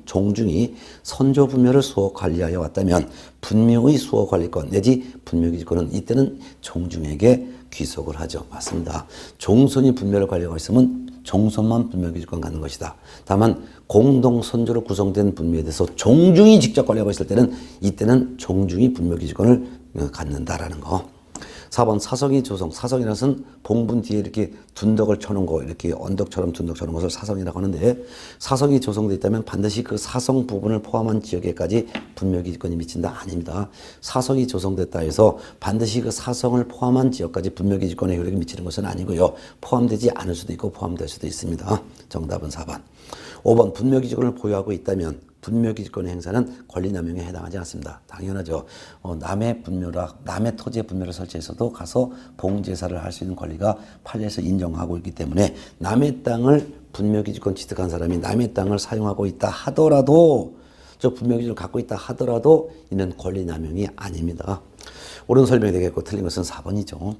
종중이 선조 분묘를 수호 관리하여 왔다면 분묘의 수호 관리권 내지 분묘기지권은 이때는 종중에게 귀속을 하죠. 맞습니다. 종손이 분묘를 관리하고 있으면 종손만 분묘기지권 갖는 것이다. 다만 공동선조로 구성된 분묘에 대해서 종중이 직접 관리하고 있을 때는 이때는 종중이 분묘기지권을 갖는다라는 거. 4번 사성이 조성. 사성이라는 것은 봉분 뒤에 이렇게 둔덕을 쳐놓은 거, 이렇게 언덕처럼 둔덕 쳐놓은 것을 사성이라고 하는데 사성이 조성되어 있다면 반드시 그 사성 부분을 포함한 지역에까지 분묘기지권이 미친다? 아닙니다. 사성이 조성됐다 해서 반드시 그 사성을 포함한 지역까지 분묘기지권의 효력이 미치는 것은 아니고요. 포함되지 않을 수도 있고 포함될 수도 있습니다. 정답은 4번. 5번 분묘기지권을 보유하고 있다면 분묘기지권의 행사는 권리남용에 해당하지 않습니다. 당연하죠. 남의 토지에 분묘를 설치해서도 가서 봉제사를 할 수 있는 권리가 판례에서 인정하고 있기 때문에 남의 땅을 분묘기지권 취득한 사람이 남의 땅을 사용하고 있다 하더라도 저 분묘기지를 갖고 있다 하더라도 이는 권리남용이 아닙니다. 옳은 설명이 되겠고 틀린 것은 4번이죠.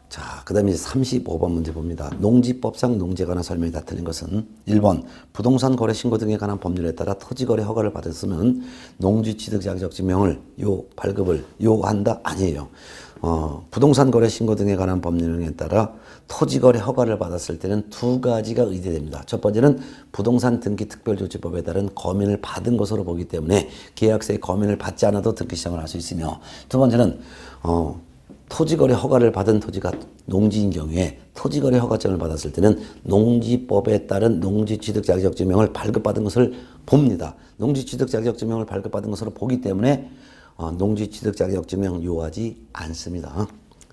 자, 그 다음에 35번 문제 봅니다. 농지법상 농지에 관한 설명이 다 틀린 것은 1번 부동산 거래 신고 등에 관한 법률에 따라 토지거래 허가를 받았으면 농지취득 자격증명을 발급을 요한다? 아니에요. 부동산 거래 신고 등에 관한 법률에 따라 토지거래 허가를 받았을 때는 두 가지가 의제됩니다. 첫 번째는 부동산 등기 특별조치법에 따른 검인을 받은 것으로 보기 때문에 계약서에 검인을 받지 않아도 등기 시작을 할 수 있으며 두 번째는 토지거래 허가를 받은 토지가 농지인 경우에 토지거래 허가증을 받았을 때는 농지법에 따른 농지취득 자격증명을 발급받은 것을 봅니다. 농지취득 자격증명을 발급받은 것으로 보기 때문에 농지취득 자격증명 요하지 않습니다.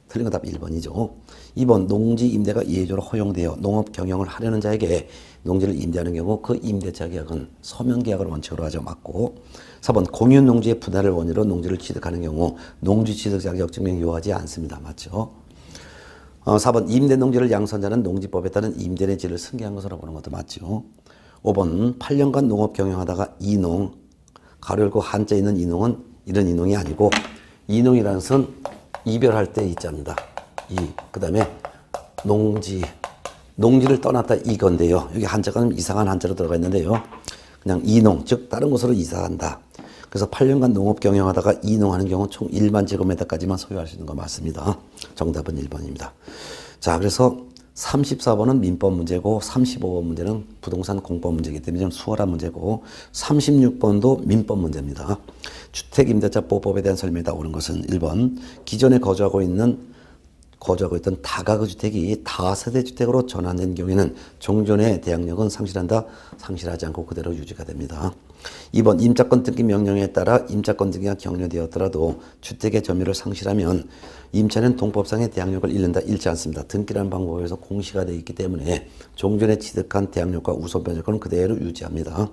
틀린 거 답 1번이죠. 2번 농지 임대가 예외적으로 허용되어 농업 경영을 하려는 자에게 농지를 임대하는 경우 그 임대차 계약은 서면 계약을 원칙으로 하죠. 맞고 4번 공유 농지의 분할을 원인으로 농지를 취득하는 경우 농지 취득 자격증명 요하지 않습니다. 맞죠? 4번 임대 농지를 양선자는 농지법에 따른 임대의 질을 승계한 것으로 보는 것도 맞죠. 5번 8년간 농업 경영하다가 이농 가로 열고 한자 있는 이농은 이런 이농이 아니고 이농이라는 것은 이별할 때 이자입니다. 그 다음에 농지를 떠났다 이건데요. 여기 한자가 좀 이상한 한자로 들어가 있는데요. 그냥 이농, 즉 다른 곳으로 이사한다. 그래서 8년간 농업 경영하다가 이농하는 경우 총 1만 제곱미터까지만 소유할 수 있는 거 맞습니다. 정답은 1번입니다. 자, 그래서 34번은 민법 문제고 35번 문제는 부동산 공법 문제이기 때문에 좀 수월한 문제고 36번도 민법 문제입니다. 주택임대차보호법에 대한 설명이 나오는 것은 1번 기존에 거주하고 있는 거주하고 있던 다가구 주택이 다세대 주택으로 전환된 경우에는 종전의 대항력은 상실한다, 상실하지 않고 그대로 유지가 됩니다. 2번 임차권 등기 명령에 따라 임차권 등기가 격려되었더라도 주택의 점유를 상실하면 임차는 동법상의 대항력을 잃는다, 잃지 않습니다. 등기라는 방법에서 공시가 되어 있기 때문에 종전에 취득한 대항력과 우선 변제권은 그대로 유지합니다.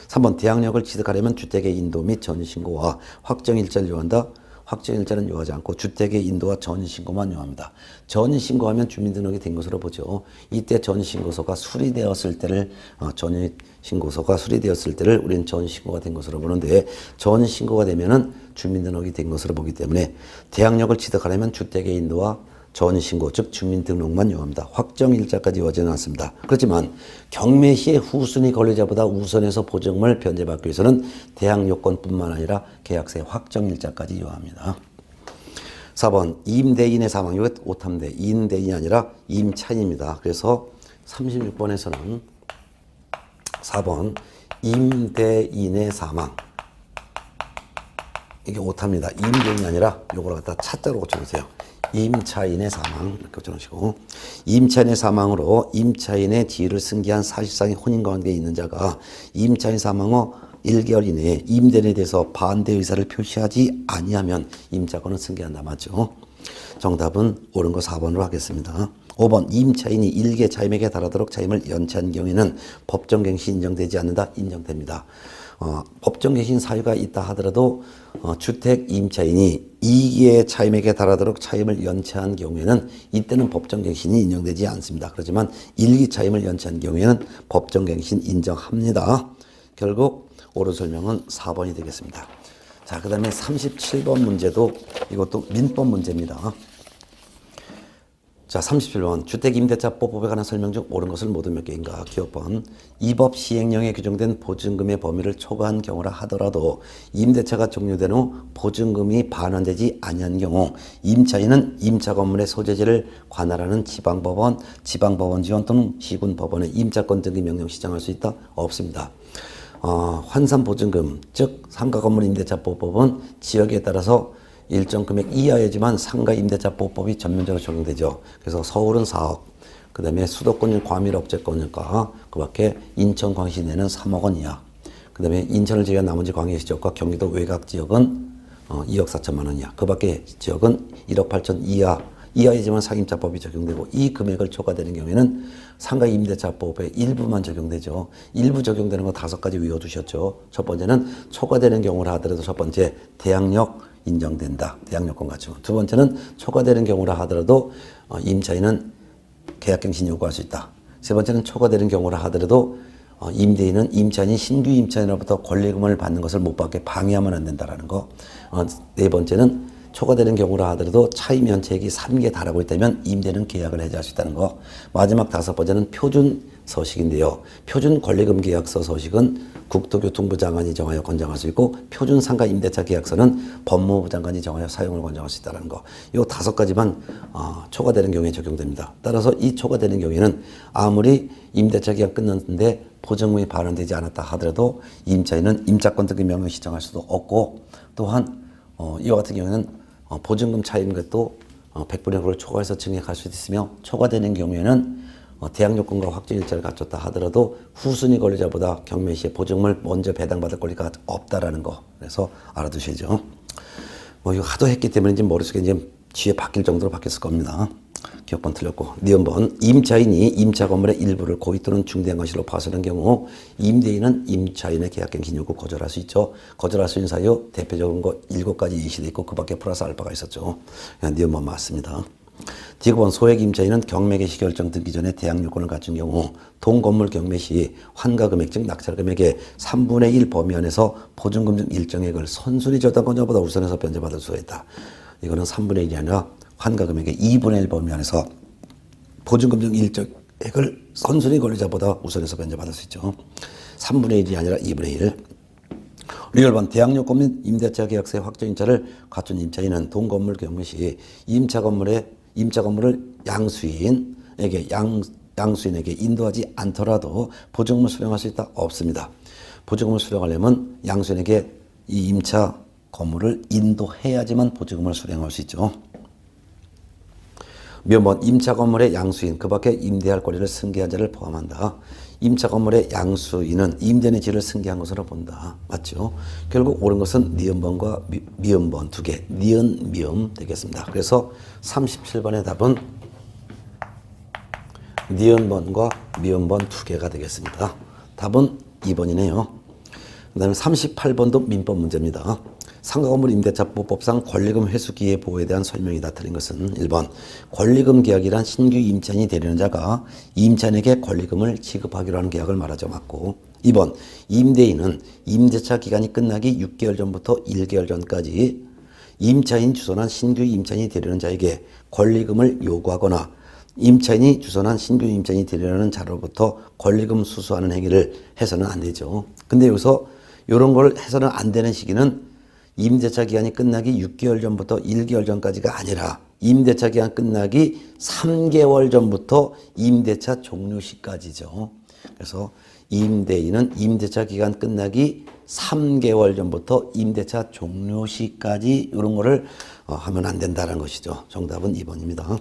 3번 대항력을 취득하려면 주택의 인도 및 전신고와 확정일자를 요한다. 확정일자는 요하지 않고 주택의 인도와 전신고만 요합니다. 전신고하면 주민등록이 된 것으로 보죠. 이때 전신고서가 수리되었을 때를 전신고서가 수리되었을 때를 우리는 전신고가 된 것으로 보는데 전신고가 되면은 주민등록이 된 것으로 보기 때문에 대항력을 취득하려면 주택의 인도와 전신고 즉 주민등록만 요합니다. 확정일자까지 요하지는 않습니다. 그렇지만 경매 시에 후순위 권리자보다 우선해서 보증금을 변제받기 위해서는 대항요건뿐만 아니라 계약서의 확정일자까지 요합니다. 4번 임대인의 사망. 이거 오탐대. 임대인이 아니라 임차인입니다. 그래서 36번에서는 4번 임대인의 사망. 이게 오타입니다. 임대인이 아니라 요걸 갖다 차자로 고쳐주세요. 임차인의 사망 이렇게 고쳐놓으시고 임차인의 사망으로 임차인의 지위를 승계한 사실상의 혼인관계에 있는 자가 임차인 사망 후 1개월 이내에 임대인에 대해서 반대 의사를 표시하지 아니하면 임차권은 승계한다. 맞죠? 정답은 옳은 거 4번으로 하겠습니다. 5번 임차인이 일개 차임에게 달하도록 차임을 연체한 경우에는 법정갱시 인정되지 않는다. 인정됩니다. 법정갱신 사유가 있다 하더라도 주택 임차인이 2기의 차임에게 달하도록 차임을 연체한 경우에는 이때는 법정갱신이 인정되지 않습니다. 그렇지만 1기 차임을 연체한 경우에는 법정갱신 인정합니다. 결국 옳은 설명은 4번이 되겠습니다. 자, 그 다음에 37번 문제도 이것도 민법 문제입니다. 자, 37번 주택임대차법에 관한 설명 중 옳은 것을 모두 몇 개인가? 기억번 이 법 시행령에 규정된 보증금의 범위를 초과한 경우라 하더라도 임대차가 종료된 후 보증금이 반환되지 아니한 경우 임차인은 임차 건물의 소재지를 관할하는 지방법원, 지방법원 지원 또는 시군법원에 임차권 등기 명령 시정할 수 있다? 없습니다. 환산보증금 즉 상가건물 임대차법은 지역에 따라서 일정 금액 이하이지만 상가 임대차법이 전면적으로 적용되죠. 그래서 서울은 4억, 그 다음에 수도권 과밀 억제권과 그 밖에 인천 광시 내는 3억 원 이하, 그 다음에 인천을 제외한 나머지 광역시 지역과 경기도 외곽 지역은 2억 4천만 원 이하, 그 밖에 지역은 1억 8천 이하이지만 상임차법이 적용되고 이 금액을 초과되는 경우에는 상가 임대차법의 일부만 적용되죠. 일부 적용되는 거 5가지 외워두셨죠. 첫 번째는 초과되는 경우라 하더라도 첫 번째 대항력 인정된다. 대항력권 갖추고. 두 번째는 초과되는 경우라 하더라도 임차인은 계약갱신 요구할 수 있다. 세 번째는 초과되는 경우라 하더라도 임대인은 임차인이 신규 임차인으로부터 권리금을 받는 것을 못 받게 방해하면 안 된다라는 거. 네 번째는 초과되는 경우라 하더라도 차임 연체액이 3개에 달하고 있다면 임대는 계약을 해지할 수 있다는 거. 마지막 5번째는 표준 서식인데요. 표준 권리금 계약서 서식은 국토교통부 장관이 정하여 권장할 수 있고 표준 상가 임대차 계약서는 법무부 장관이 정하여 사용을 권장할 수 있다는 거. 이 5가지만 초과되는 경우에 적용됩니다. 따라서 이 초과되는 경우에는 아무리 임대차 계약 끝났는데 보증금이 반환되지 않았다 하더라도 임차인은 임차권 등기 명령 시정할 수도 없고 또한 이와 같은 경우에는 보증금 차임 것도 100분의 9를 초과해서 증액할 수도 있으며 초과되는 경우에는 대항요건과 확정일자를 갖췄다 하더라도 후순위 권리자보다 경매 시에 보증금을 먼저 배당받을 권리가 없다라는 거. 그래서 알아두셔야죠. 이거 하도 했기 때문에 이제 머릿속에 이제 뒤에 바뀔 정도로 바뀌었을 겁니다. 기억번 틀렸고. 니은번 임차인이 임차 건물의 일부를 고의 또는 중대한 것으로 파손한 경우 임대인은 임차인의 계약갱신 요구 거절할 수 있죠. 거절할 수 있는 사유 대표적인 거 7가지 예시돼 있고 그 밖에 플러스 알파가 있었죠. 니은번 맞습니다. 디귿번 소액 임차인은 경매 개시 결정 듣기 전에 대항요건을 갖춘 경우 동건물 경매 시 환가금액 즉 낙찰금액의 3분의 1 범위 안에서 보증금 중 일정액을 선순위 저당권자보다 우선해서 변제받을 수가 있다. 이거는 3분의 1이 아니라 환가금액의 2분의 1 범위 안에서 보증금 중 일정액을 선순위 권리자보다 우선해서 변제받을 수 있죠. 3분의 1이 아니라 2분의 1. 리얼번 대항요건 및 임대차 계약서의 확정인차를 갖춘 임차인은 동건물 경매 시 임차 건물을 양수인에게 인도하지 않더라도 보증금을 수령할 수 있다? 없습니다. 보증금을 수령하려면 양수인에게 이 임차 건물을 인도해야지만 보증금을 수령할 수 있죠. 미음번 임차 건물의 양수인 그 밖에 임대할 권리를 승계한 자를 포함한다. 임차 건물의 양수인은 임대인의 지를 승계한 것으로 본다. 맞죠? 결국 옳은 것은 니은번과 미음번 두 개, 니은, 미음 되겠습니다. 그래서 37번의 답은 니은번과 미음번 두 개가 되겠습니다. 답은 2번이네요. 그 다음에 38번도 민법 문제입니다. 상가건물 임대차보법상 권리금 회수 기회 보호에 대한 설명이다. 틀린 것은 1번 권리금 계약이란 신규 임차인이 되려는 자가 임차인에게 권리금을 지급하기로 하는 계약을 말하죠. 맞고 2번 임대인은 임대차 기간이 끝나기 6개월 전부터 1개월 전까지 임차인 주선한 신규 임차인이 되려는 자에게 권리금을 요구하거나 임차인이 주선한 신규 임차인이 되려는 자로부터 권리금 수수하는 행위를 해서는 안 되죠. 근데 여기서 이런 걸 해서는 안 되는 시기는 임대차 기간이 끝나기 6개월 전부터 1개월 전까지가 아니라 임대차 기간 끝나기 3개월 전부터 임대차 종료 시까지죠. 그래서 임대인은 임대차 기간 끝나기 3개월 전부터 임대차 종료 시까지 이런 거를 하면 안 된다는 것이죠. 정답은 2번입니다.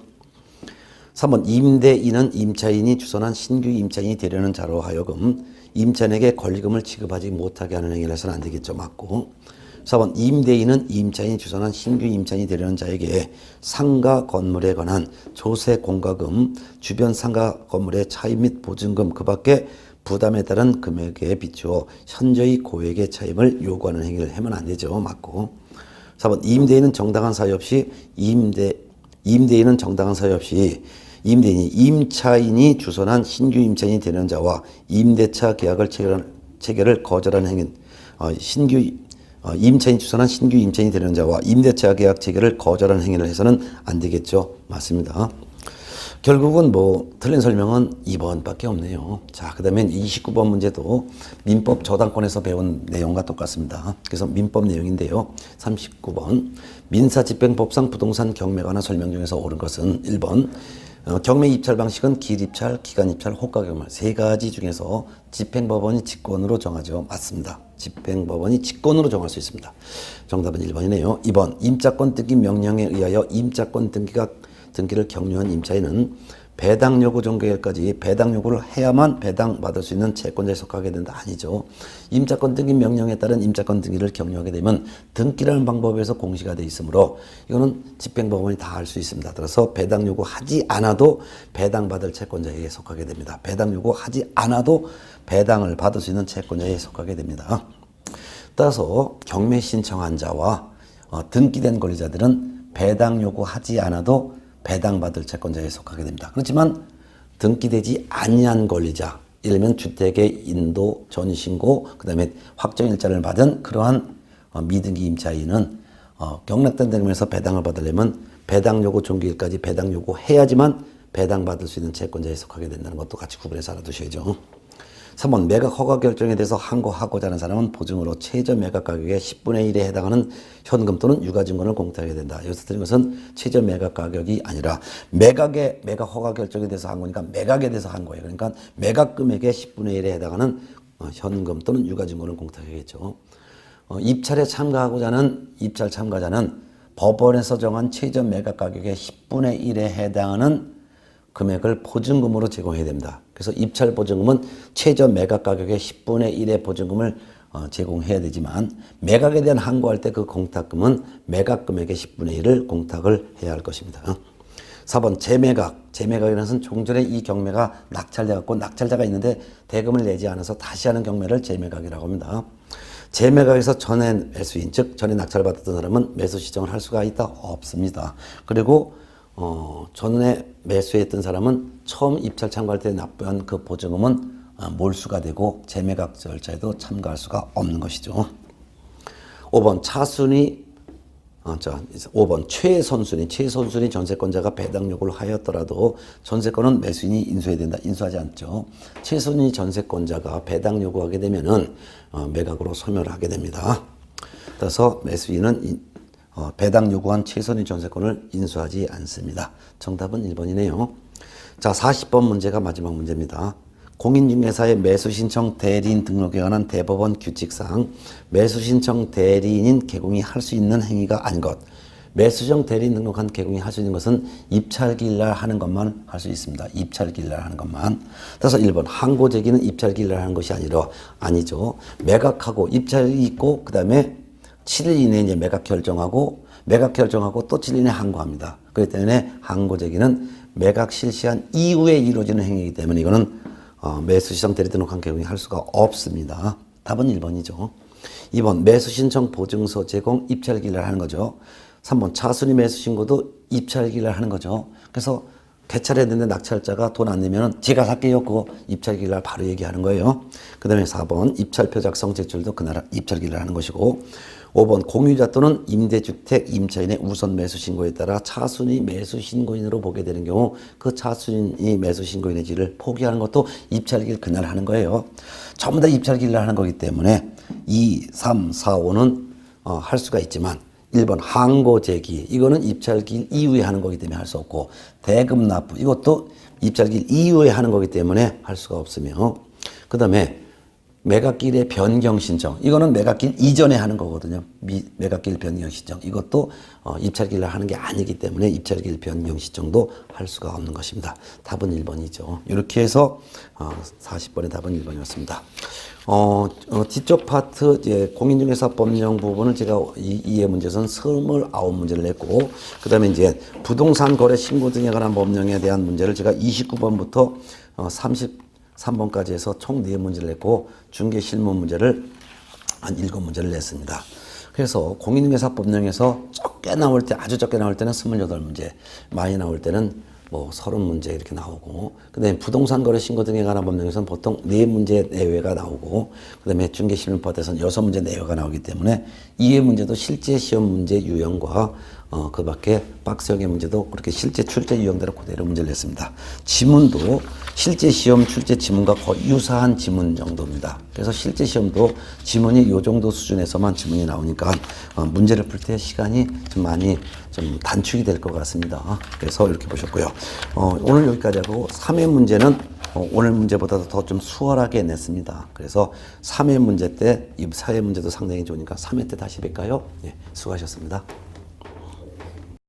3번 임대인은 임차인이 주선한 신규 임차인이 되려는 자로 하여금 임차인에게 권리금을 지급하지 못하게 하는 행위를 해서는 안 되겠죠. 맞고 4번 임대인은 임차인이 주선한 신규 임차인이 되려는 자에게 상가 건물에 관한 조세 공과금, 주변 상가 건물의 차입 및 보증금 그 밖에 부담에 따른 금액에 비추어 현저히 고액의 차입을 요구하는 행위를 하면 안 되죠. 맞고 4번 임대인은 정당한 사유 없이 임대인은 정당한 사유 없이 임대인이 임차인이 주선한 신규 임차인이 되는 자와 임대차 계약을 체결을 거절하는 행위 임차인이 주선한 신규 임차인이 되는 자와 임대차 계약 체결을 거절하는 행위를 해서는 안 되겠죠. 맞습니다. 결국은 틀린 설명은 2번밖에 없네요. 자, 그 다음에 29번 문제도 민법 저당권에서 배운 내용과 똑같습니다. 그래서 민법 내용인데요. 39번 민사집행법상 부동산 경매에 관한 설명 중에서 옳은 것은 1번 경매 입찰 방식은 길입찰, 기간입찰, 호가경매 세 가지 중에서 집행법원이 직권으로 정하죠. 맞습니다. 집행법원이 직권으로 정할 수 있습니다. 정답은 1번이네요. 2번 임차권 등기 명령에 의하여 임차권 등기를 격려한 임차인은 배당 요구 종결까지 배당 요구를 해야만 배당받을 수 있는 채권자에 속하게 된다. 아니죠. 임차권 등기 명령에 따른 임차권 등기를 격려하게 되면 등기라는 방법에서 공시가 되어 있으므로 이거는 집행법원이 다 할 수 있습니다. 따라서 배당 요구하지 않아도 배당받을 채권자에게 속하게 됩니다. 배당 요구하지 않아도 배당을 받을 수 있는 채권자에 속하게 됩니다. 따라서 경매 신청한 자와 등기된 권리자들은 배당 요구하지 않아도 배당받을 채권자에 속하게 됩니다. 그렇지만 등기되지 아니한 권리자, 예를 들면 주택의 인도, 전신고, 그 다음에 확정일자를 받은 그러한 미등기 임차인은 경락된 등에서 배당을 받으려면 배당 요구 종기일까지 배당 요구해야지만 배당받을 수 있는 채권자에 속하게 된다는 것도 같이 구분해서 알아두셔야죠. 3번 매각 허가 결정에 대해서 항고하고자 하는 사람은 보증으로 최저 매각 가격의 10분의 1에 해당하는 현금 또는 유가증권을 공탁하게 된다. 여기서 드린 것은 최저 매각 가격이 아니라 매각 허가 결정에 대해서 한 거니까 매각에 대해서 한 거예요. 그러니까 매각 금액의 10분의 1에 해당하는 현금 또는 유가증권을 공탁하겠죠. 입찰에 참가하고자 하는 입찰 참가자는 법원에서 정한 최저 매각 가격의 10분의 1에 해당하는 금액을 보증금으로 제공해야 됩니다. 그래서 입찰 보증금은 최저 매각 가격의 10분의 1의 보증금을 제공해야 되지만 매각에 대한 항고할 때 그 공탁금은 매각 금액의 10분의 1을 공탁을 해야 할 것입니다. 4번 재매각이라는 것은 종전에 이 경매가 낙찰돼갖고 낙찰자가 있는데 대금을 내지 않아서 다시 하는 경매를 재매각이라고 합니다. 재매각에서 전에 매수인, 즉 전에 낙찰을 받았던 사람은 매수 시정을 할 수가 있다? 없습니다. 그리고 전에 매수했던 사람은 처음 입찰 참가할 때 납부한 그 보증금은 몰수가 되고 재매각 절차에도 참가할 수가 없는 것이죠. 5번 5번 최선순위 전세권자가 배당 요구를 하였더라도 전세권은 매수인이 인수해야 된다. 인수하지 않죠. 최선순위 전세권자가 배당 요구하게 되면은 매각으로 소멸을 하게 됩니다. 따라서 매수인은 배당 요구한 최선의 전세권을 인수하지 않습니다. 정답은 1번이네요. 자, 40번 문제가 마지막 문제입니다. 공인중개사의 매수신청 대리인 등록에 관한 대법원 규칙상 매수신청 대리인인 개공이 할 수 있는 행위가 아닌 것. 매수시장 대리인 등록한 개공이 할 수 있는 것은 입찰기일 날 하는 것만 할 수 있습니다. 입찰기일 날 하는 것만. 따라서 1번 항고재기는 입찰기일 날 하는 것이 아니죠. 매각하고 입찰이 있고 그 다음에 7일 이내에 이제 매각 결정하고 또 7일 이내에 항고합니다. 그렇기 때문에 항고재기는 매각 실시한 이후에 이루어지는 행위이기 때문에 이거는 매수시장 대리 등록한 개공이 할 수가 없습니다. 답은 1번이죠. 2번 매수신청 보증서 제공 입찰기일 날 하는 거죠. 3번 차순위 매수신고도 입찰기일 날 하는 거죠. 그래서 개찰했는데 낙찰자가 돈 안 내면 제가 살게요. 그거 입찰기일 날 바로 얘기하는 거예요. 그 다음에 4번 입찰표 작성 제출도 그날 입찰기일 날 하는 것이고 5번 공유자 또는 임대주택 임차인의 우선 매수신고에 따라 차순위 매수신고인으로 보게 되는 경우 그 차순위 매수신고인의 지를 포기하는 것도 입찰기일 그날 하는 거예요. 전부 다 입찰기일 날 하는 거기 때문에 2, 3, 4, 5는 할 수가 있지만 1번 항고재기 이거는 입찰기일 이후에 하는 거기 때문에 할 수 없고 대금 납부 이것도 입찰기일 이후에 하는 거기 때문에 할 수가 없으며 그 다음에 매각기일의 변경 신청 이거는 매각기일 이전에 하는 거거든요. 매각기일 변경 신청 이것도 입찰기일날 하는 게 아니기 때문에 입찰기일 변경 신청도 할 수가 없는 것입니다. 답은 1번이죠. 이렇게 해서 40번의 답은 1번이었습니다. 뒤쪽 파트 이제 공인중개사법령 부분을 제가 이해 문제선 29문제를 냈고 그다음에 이제 부동산 거래 신고 등에 관한 법령에 대한 문제를 제가 29번부터 33번까지 해서 총 4문제를 냈고 중개 실무 문제를 한 7문제를 냈습니다. 그래서 공인중개사법령에서 적게 나올 때 아주 적게 나올 때는 28문제, 많이 나올 때는 뭐 30문제 이렇게 나오고 그다음에 부동산 거래 신고 등에 관한 법령에서는 보통 4문제 내외가 나오고 그다음에 중개 실무법에서는 6문제 내외가 나오기 때문에 이해 문제도 실제 시험 문제 유형과 그 밖에 박스형의 문제도 그렇게 실제 출제 유형대로 그대로 문제를 냈습니다. 지문도 실제 시험 출제 지문과 거의 유사한 지문 정도입니다. 그래서 실제 시험도 지문이 이 정도 수준에서만 지문이 나오니까 문제를 풀 때 시간이 좀 많이 좀 단축이 될 것 같습니다. 그래서 이렇게 보셨고요. 오늘 여기까지 하고 3회 문제는 오늘 문제보다도 더 좀 수월하게 냈습니다. 그래서 3회 문제 때 이 4회 문제도 상당히 좋으니까 3회 때 다시 뵐까요? 네, 수고하셨습니다.